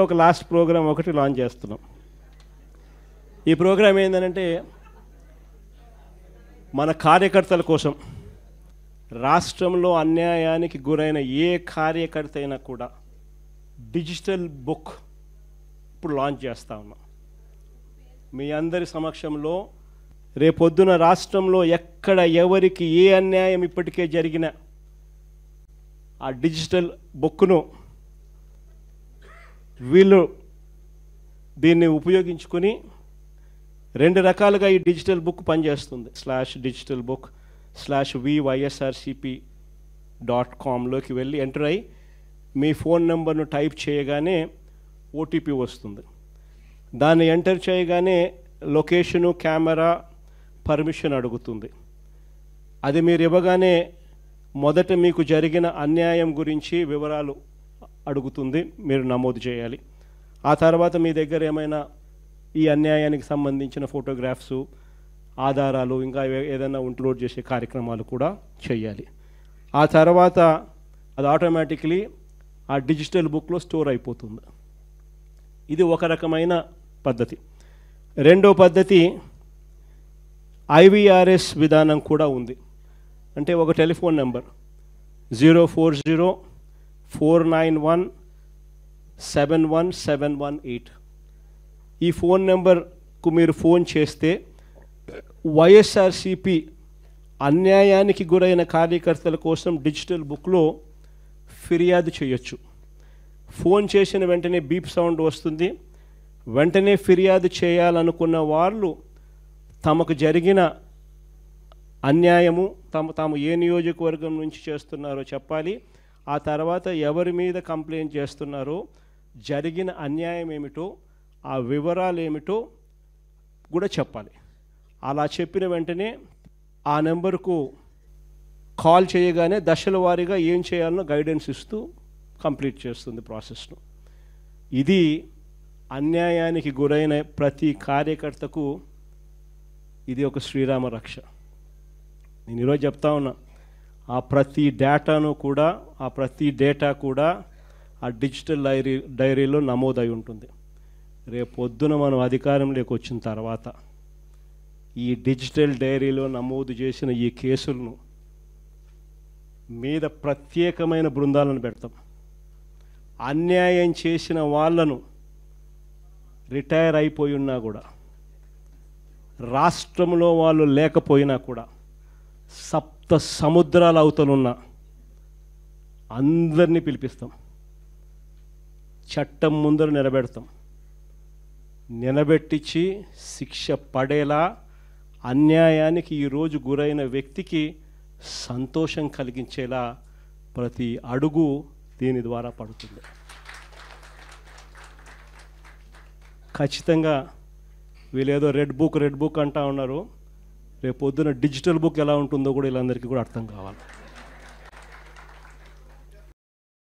ఒక last programme ఒకటి launch చేస్తున్నాం. ఈ ప్రోగ్రామ్ ఏంటంటే మన కార్యకర్తల కోసం, రాష్ట్రంలో అన్యాయానికి గురైన ఏ కార్యకర్త అయినా కూడా డిజిటల్ బుక్ ఇప్పుడు లాంచ్ చేస్తూ ఉన్నాం. మీ అందరి సమక్షంలో రేపొద్దున రాష్ట్రంలో ఎక్కడ ఎవరికి ఏ అన్యాయం ఇప్పటికే జరిగినా ఆ డిజిటల్ బుక్ను వీళ్ళు దీన్ని ఉపయోగించుకొని రెండు రకాలుగా ఈ డిజిటల్ బుక్ పనిచేస్తుంది. /digitalbook/vySRCP.comలోకి వెళ్ళి ఎంటర్ అయ్యి మీ ఫోన్ నెంబర్ను టైప్ చేయగానే ఓటీపీ వస్తుంది. దాన్ని ఎంటర్ చేయగానే లొకేషను, కెమెరా, పర్మిషన్ అడుగుతుంది. అది మీరు ఇవ్వగానే మొదట మీకు జరిగిన అన్యాయం గురించి వివరాలు అడుగుతుంది, మీరు నమోదు చేయాలి. ఆ తర్వాత మీ దగ్గర ఏమైనా ఈ అన్యాయానికి సంబంధించిన ఫోటోగ్రాఫ్స్, ఆధారాలు, ఇంకా ఏదైనా అప్లోడ్ చేసే కార్యక్రమాలు కూడా చేయాలి. ఆ తర్వాత అది ఆటోమేటిక్లీ ఆ డిజిటల్ బుక్లో స్టోర్ అయిపోతుంది. ఇది ఒక రకమైన పద్ధతి. రెండో పద్ధతి IVRS విధానం కూడా ఉంది. అంటే ఒక టెలిఫోన్ నెంబర్ 04049171718. ఈ ఫోన్ నెంబర్కు మీరు ఫోన్ చేస్తే వైఎస్ఆర్సిపి అన్యాయానికి గురైన కార్యకర్తల కోసం డిజిటల్ బుక్లో ఫిర్యాదు చేయొచ్చు. ఫోన్ చేసిన వెంటనే బీప్ సౌండ్ వస్తుంది. వెంటనే ఫిర్యాదు చేయాలనుకున్న వాళ్ళు తమకు జరిగిన అన్యాయము, తాము ఏ నియోజకవర్గం నుంచి చేస్తున్నారో చెప్పాలి. ఆ తర్వాత ఎవరి మీద కంప్లైంట్ చేస్తున్నారో, జరిగిన అన్యాయం ఏమిటో, ఆ వివరాలు ఏమిటో కూడా చెప్పాలి. అలా చెప్పిన వెంటనే ఆ నెంబర్కు కాల్ చేయగానే దశల వారీగా ఏం చేయాలనో గైడెన్స్ ఇస్తూ కంప్లీట్ చేస్తుంది ప్రాసెస్ను. ఇది అన్యాయానికి గురైన ప్రతి కార్యకర్తకు ఇది ఒక శ్రీరామ రక్ష. నేను ఈరోజు చెప్తా ఉన్నా, ఆ ప్రతి డేటా కూడా ఆ డిజిటల్ డైరీలో నమోదై ఉంటుంది. రేపు పొద్దున మనం అధికారంలోకి వచ్చిన తర్వాత ఈ డిజిటల్ డైరీలో నమోదు చేసిన ఈ కేసులను మీద ప్రత్యేకమైన బృందాలను పెడతాం. అన్యాయం చేసిన వాళ్ళను రిటైర్ అయిపోయి ఉన్నా కూడా, రాష్ట్రంలో వాళ్ళు లేకపోయినా కూడా, సప్త సముద్రాల అవతలున్న అందరినీ పిలిపిస్తాం. చట్టం ముందర నిలబెట్టించి శిక్ష పడేలా అన్యాయానికి ఈరోజు గురైన వ్యక్తికి సంతోషం కలిగించేలా ప్రతి అడుగు దీని ద్వారా పడుతుంది. ఖచ్చితంగా వీళ్ళేదో రెడ్ బుక్ అంటా ఉన్నారు. రేపు పొద్దున డిజిటల్ బుక్ ఎలా ఉంటుందో కూడా వీళ్ళందరికీ కూడా అర్థం కావాలి.